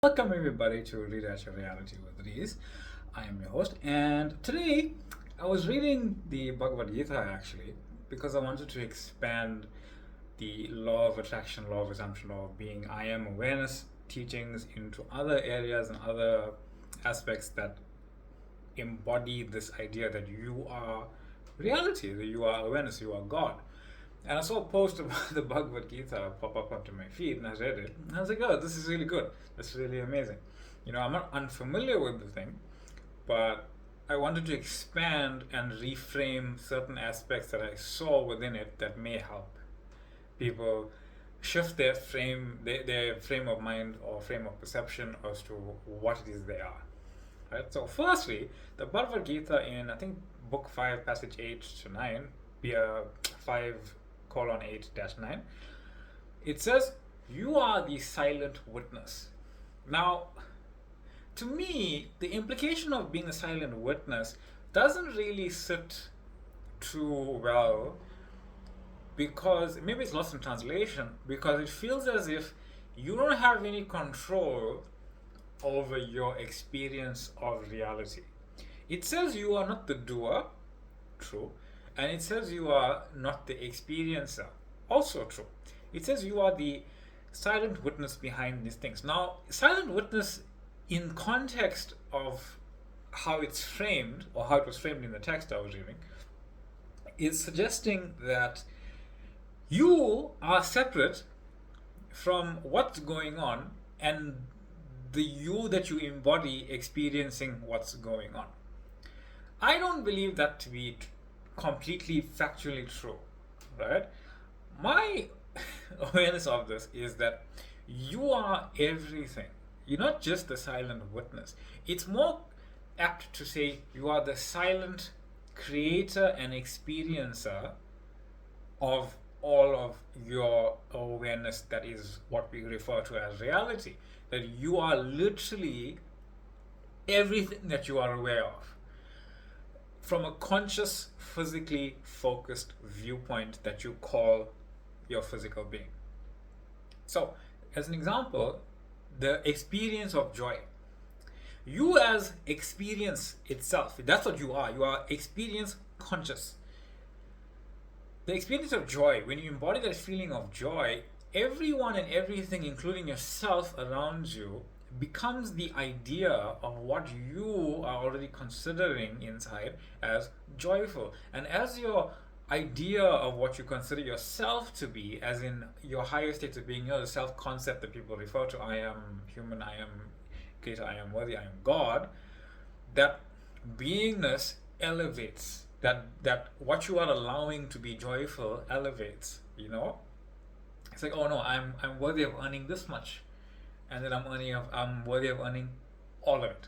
Welcome everybody to Redash Your Reality with Reese. I am your host, and today I was reading the Bhagavad Gita actually because I wanted to expand the law of attraction, law of assumption, law of being, I am awareness teachings into other areas and other aspects that embody this idea that you are reality, that you are awareness, you are God. And I saw a post about the Bhagavad Gita pop up onto my feed, and I read it. And I was like, oh, this is really good. This is really amazing. I'm not unfamiliar with the thing, but I wanted to expand and reframe certain aspects that I saw within it that may help people shift their frame of mind or frame of perception as to what it is they are. Right? So, firstly, the Bhagavad Gita in, I think, book 5, passage 8 to 9, 5 colon 8 dash 9, it says, you are the silent witness. Now, to me, the implication of being a silent witness doesn't really sit too well, because maybe it's lost in translation, because it feels as if you don't have any control over your experience of reality. It says you are not the doer, true, and it says you are not the experiencer, also true. It says you are the silent witness behind these things. Now, silent witness, in context of how it's framed, or how it was framed in the text I was reading, is suggesting that you are separate from what's going on and the you that you embody experiencing what's going on. I don't believe that to be completely factually true, right? My awareness of this is that you are everything. You're not just the silent witness. It's more apt to say you are the silent creator and experiencer of all of your awareness, that is what we refer to as reality. That you are literally everything that you are aware of from a conscious, physically focused viewpoint that you call your physical being. So, as an example, the experience of joy. You as experience itself, that's what you are. You are experience conscious. The experience of joy, when you embody that feeling of joy, everyone and everything, including yourself around you, becomes the idea of what you are already considering inside as joyful. And as your idea of what you consider yourself to be, as in your higher state of being, the self-concept that people refer to, I am human, I am greater, I am worthy, I am God, that beingness elevates. That what you are allowing to be joyful elevates, It's like, oh no, I'm worthy of earning this much, and then I'm worthy of earning all of it,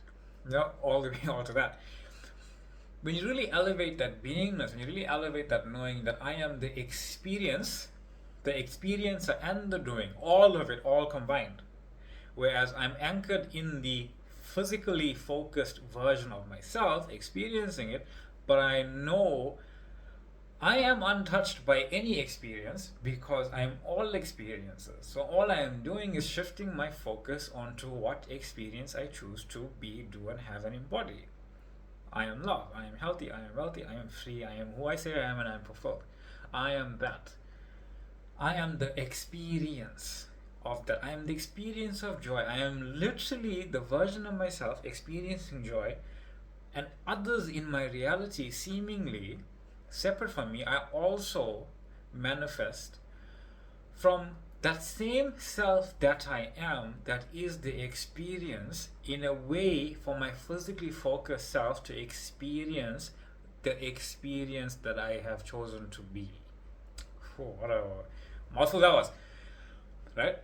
all the way all to that. When you really elevate that beingness, when you really elevate that knowing that I am the experience, the experiencer and the doing, all of it, all combined, whereas I'm anchored in the physically focused version of myself, experiencing it, but I know I am untouched by any experience because I am all experiences. So all I am doing is shifting my focus onto what experience I choose to be, do, and have and embody. I am love, I am healthy, I am wealthy, I am free, I am who I say I am, and I am fulfilled. I am that. I am the experience of that. I am the experience of joy. I am literally the version of myself experiencing joy, and others in my reality, seemingly separate from me, I also manifest from that same self that I am, that is the experience, in a way for my physically focused self to experience the experience that I have chosen to be. What a mouthful that was, right?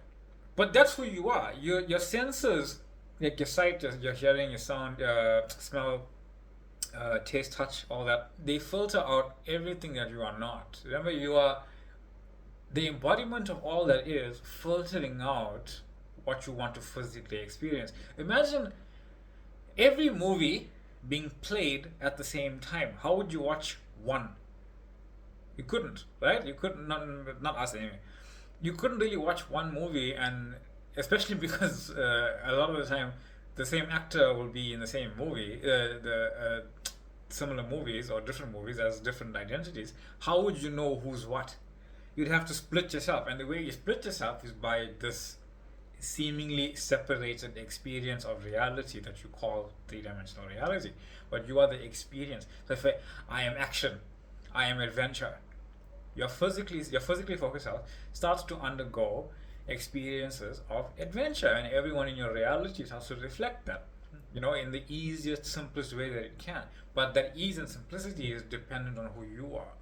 But that's who you are. Your senses, like your sight, your hearing, your sound, smell, taste, touch, all that, they filter out everything that you are not. Remember, you are the embodiment of all that is, filtering out what you want to physically experience. Imagine every movie being played at the same time. How would you watch one? You couldn't, right? You couldn't, not us anyway. You couldn't really watch one movie and especially because a lot of the time the same actor will be in the same movie, the similar movies or different movies as different identities. How would you know who's what? You'd have to split yourself, and the way you split yourself is by this seemingly separated experience of reality that you call three-dimensional reality. But you are the experience. So if I am action, I am adventure, your physically focused self starts to undergo experiences of adventure, and everyone in your reality starts to reflect that, in the easiest, simplest way that it can. But that ease and simplicity is dependent on who you are.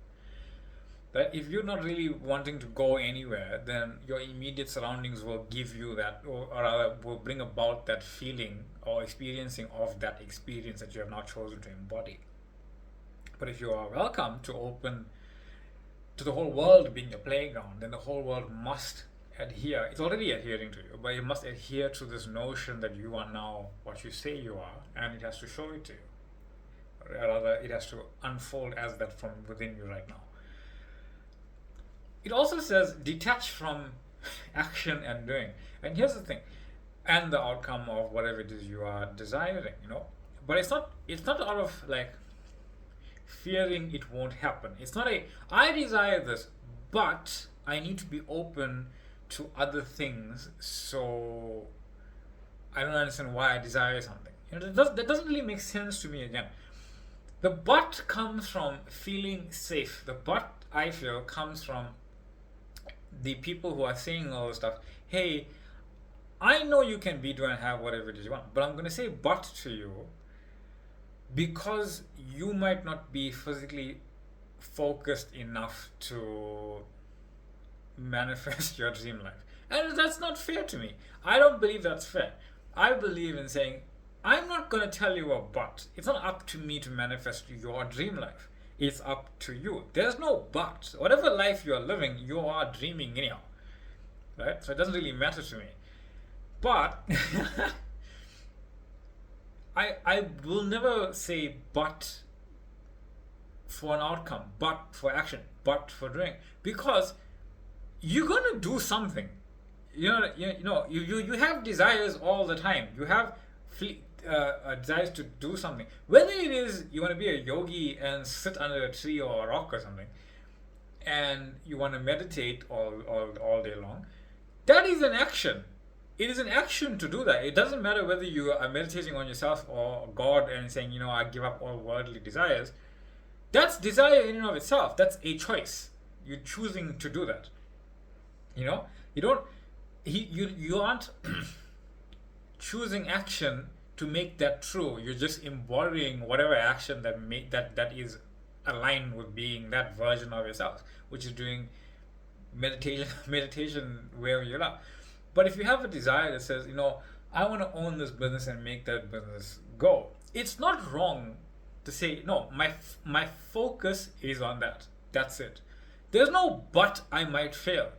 That if you're not really wanting to go anywhere, then your immediate surroundings will give you that, or rather will bring about that feeling or experiencing of that experience that you have now chosen to embody. But if you are welcome to open to the whole world being your playground, then the whole world must adhere. It's already adhering to you, but it must adhere to this notion that you are now what you say you are, and it has to show it to you. Or rather, it has to unfold as that from within you right now. It also says detach from action and doing. And here's the thing, and the outcome of whatever it is you are desiring, But it's not out of like fearing it won't happen. It's not I desire this, but I need to be open to other things, so I don't understand why I desire something. That doesn't really make sense to me again. The but comes from feeling safe. The but, I feel, comes from the people who are saying all this stuff. Hey, I know you can be, do, and have whatever it is you want, but I'm going to say but to you because you might not be physically focused enough to manifest your dream life. And that's not fair to me. I don't believe that's fair. I believe in saying, I'm not going to tell you a but. It's not up to me to manifest your dream life. It's up to you. There's no but. Whatever life you are living, you are dreaming anyhow. Right? So it doesn't really matter to me. But I will never say but for an outcome, but for action, but for doing. Because you're going to do something. You have desires all the time. You have desires to do something. Whether it is you want to be a yogi and sit under a tree or a rock or something, and you want to meditate all day long, that is an action. It is an action to do that. It doesn't matter whether you are meditating on yourself or God and saying, I give up all worldly desires. That's desire in and of itself. That's a choice. You're choosing to do that. You aren't choosing action to make that true. You're just embodying whatever action that is aligned with being that version of yourself, which is doing meditation wherever you're at. But if you have a desire that says, I want to own this business and make that business go, it's not wrong to say, no, my focus is on that. That's it. There's no but I might fail.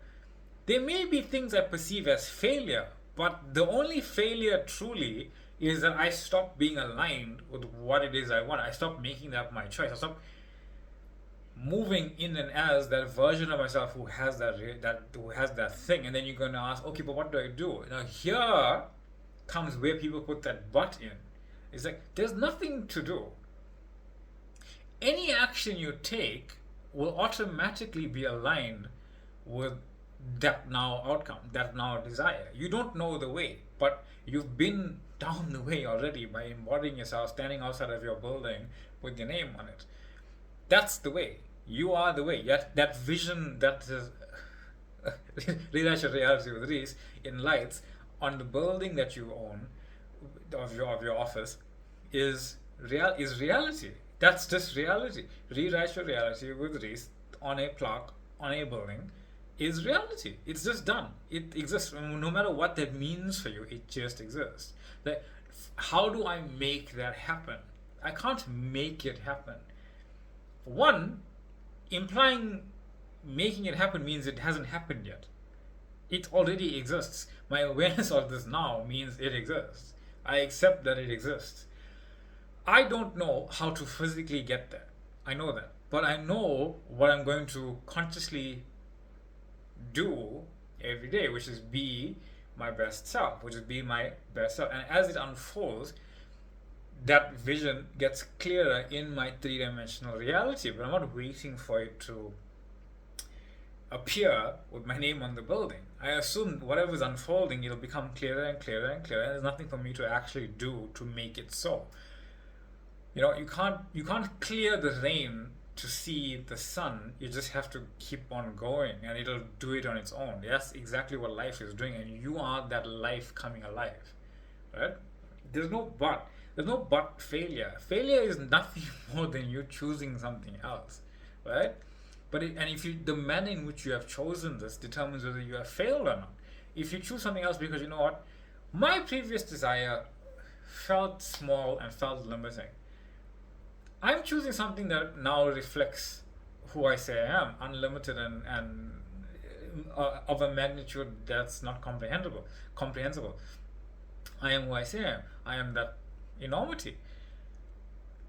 There may be things I perceive as failure, but the only failure truly is that I stop being aligned with what it is I want. I stop making that my choice. I stop moving in and as that version of myself who has that thing. And then you're going to ask, okay, but what do I do? Now here comes where people put that but in. It's like there's nothing to do. Any action you take will automatically be aligned with that now outcome, that now desire. You don't know the way, but you've been down the way already by embodying yourself, standing outside of your building with your name on it. That's the way. You are the way. Yet that vision that is reality with Reese in lights on the building that you own of your office is reality. That's just reality. Rewrite your reality with Reese on a plaque on a building is reality. It's just done. It exists. No matter what that means for you, it just exists. How do I make that happen? I can't make it happen. One, implying making it happen means it hasn't happened yet. It already exists. My awareness of this now means it exists. I accept that it exists. I don't know how to physically get there. I know that. But I know what I'm going to consciously do every day, which is be my best self, which is be my best self. And as it unfolds, that vision gets clearer in my three-dimensional reality. But I'm not waiting for it to appear with my name on the building. I assume whatever's unfolding, it'll become clearer and clearer and clearer. And there's nothing for me to actually do to make it so. You can't clear the rain to see the sun. You just have to keep on going, and it'll do it on its own. That's exactly what life is doing, and you are that life coming alive, right? There's no but failure. Failure is nothing more than you choosing something else, right? The manner in which you have chosen this determines whether you have failed or not. If you choose something else because, you know what, my previous desire felt small and felt limiting, I'm choosing something that now reflects who I say I am, unlimited and of a magnitude that's not comprehensible. I am who I say I am. I am that enormity.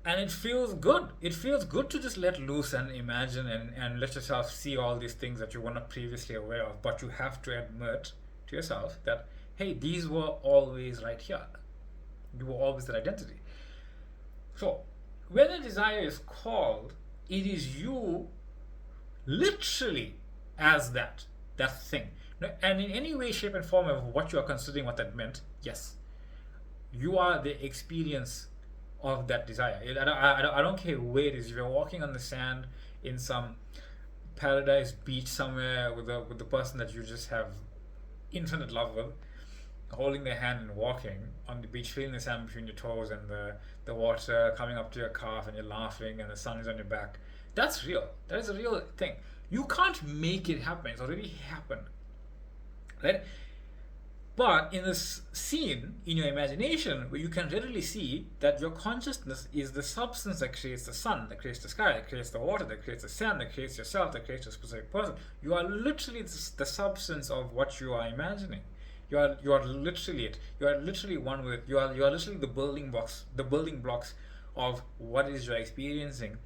And it feels good. It feels good to just let loose and imagine and let yourself see all these things that you were not previously aware of. But you have to admit to yourself that, hey, these were always right here. You were always that identity. So, when a desire is called, it is you literally as that thing. And in any way, shape, and form of what you are considering what that meant, yes, you are the experience of that desire. I don't care where it is. If you're walking on the sand in some paradise beach somewhere with the person that you just have infinite love with, holding their hand and walking on the beach, feeling the sand between your toes and the water coming up to your calf, and you're laughing and the sun is on your back. That's real. That is a real thing. You can't make it happen. It's already happened, right? But in this scene, in your imagination, where you can readily see that your consciousness is the substance that creates the sun, that creates the sky, that creates the water, that creates the sand, that creates yourself, that creates a specific person. You are literally the substance of what you are imagining. You are literally it. You are literally one with it. You are literally the building blocks of what it is you're experiencing.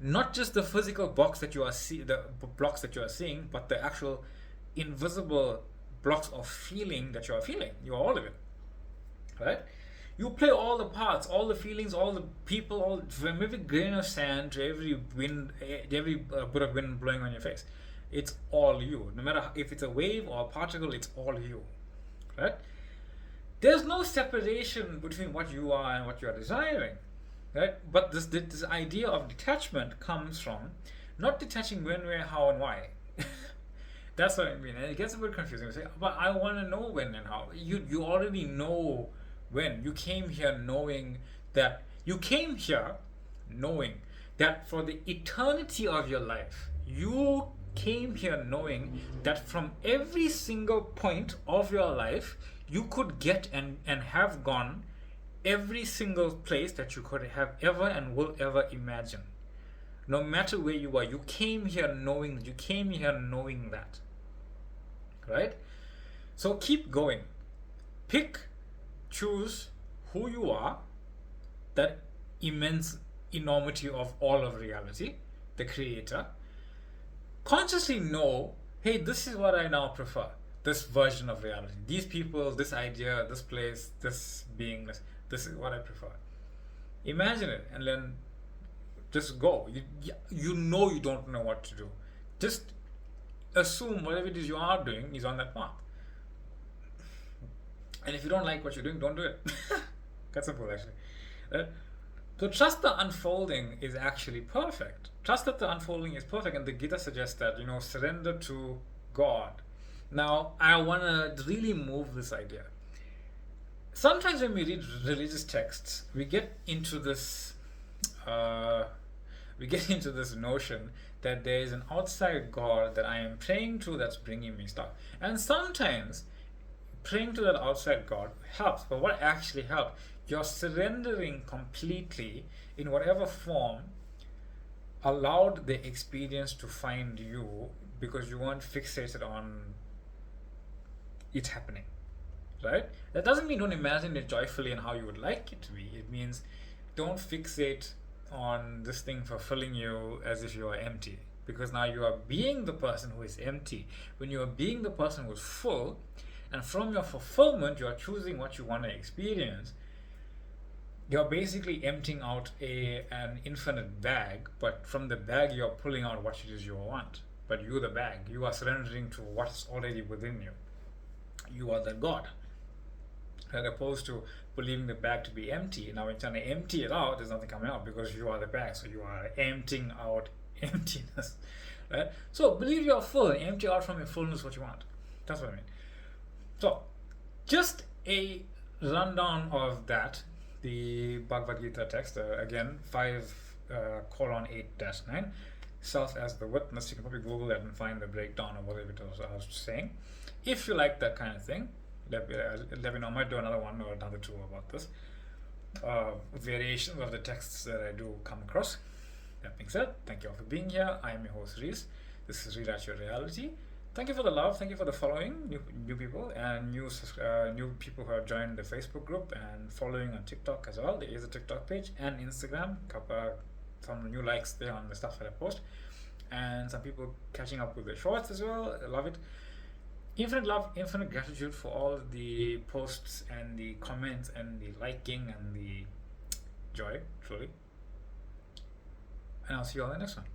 Not just the physical box that you are the blocks that you are seeing, but the actual invisible blocks of feeling that you are feeling. You are all of it, right? You play all the parts, all the feelings, all the people, from every grain of sand to every wind, every bit of wind blowing on your face. It's all you. No matter if it's a wave or a particle, it's all you. Right? There's no separation between what you are and what you are desiring, right? But this idea of detachment comes from not detaching when, where, how, and why. That's what I mean. And it gets a bit confusing. You say, but I want to know when and how. You already know when. You came here knowing that for the eternity of your life, you came here knowing that from every single point of your life you could get and have gone every single place that you could have ever and will ever imagine. No matter where you are, you came here knowing that. Right? So keep going. Choose who you are, that immense enormity of all of reality, the creator. Consciously know, hey, this is what I now prefer. This version of reality. These people, this idea, this place, this beingness. This is what I prefer. Imagine it and then just go. You know you don't know what to do. Just assume whatever it is you are doing is on that path. And if you don't like what you're doing, don't do it. That's simple, actually. So trust the unfolding is actually perfect. Trust that the unfolding is perfect, and the Gita suggests that, surrender to God. Now, I want to really move this idea. Sometimes when we read religious texts, we get into this notion that there is an outside God that I am praying to that's bringing me stuff. And sometimes praying to that outside God helps, but what actually helps? You're surrendering completely in whatever form allowed the experience to find you, because you weren't fixated on it happening, right? That doesn't mean don't imagine it joyfully and how you would like it to be. It means don't fixate on this thing fulfilling you as if you are empty, because now you are being the person who is empty. When you are being the person who is full, And from your fulfillment, you are choosing what you want to experience. You're basically emptying out an infinite bag, but from the bag you're pulling out what it is you want. But you, the bag, you are surrendering to what's already within you. You are the God, as opposed to believing the bag to be empty. Now, when you're trying to empty it out, there's nothing coming out because you are the bag. So you are emptying out emptiness, right? So believe you're full and empty out from your fullness what you want. That's what I mean. So, just a rundown of that. The Bhagavad Gita text, again, 5:8-9, self as the witness. You can probably Google that and find the breakdown of whatever it was I was saying. If you like that kind of thing, let me know. I might do another one or another two about this. Variations of the texts that I do come across. That being said, thank you all for being here. I am your host, Reese. This is Rewrite Your Reality. Thank you for the love. Thank you for the following, new people and new people who have joined the Facebook group and following on TikTok as well. There is a TikTok page and Instagram. Some new likes there on the stuff that I post, and some people catching up with the shorts as well. I love it. Infinite love, infinite gratitude for all the posts and the comments and the liking and the joy, truly. And I'll see you all in the next one.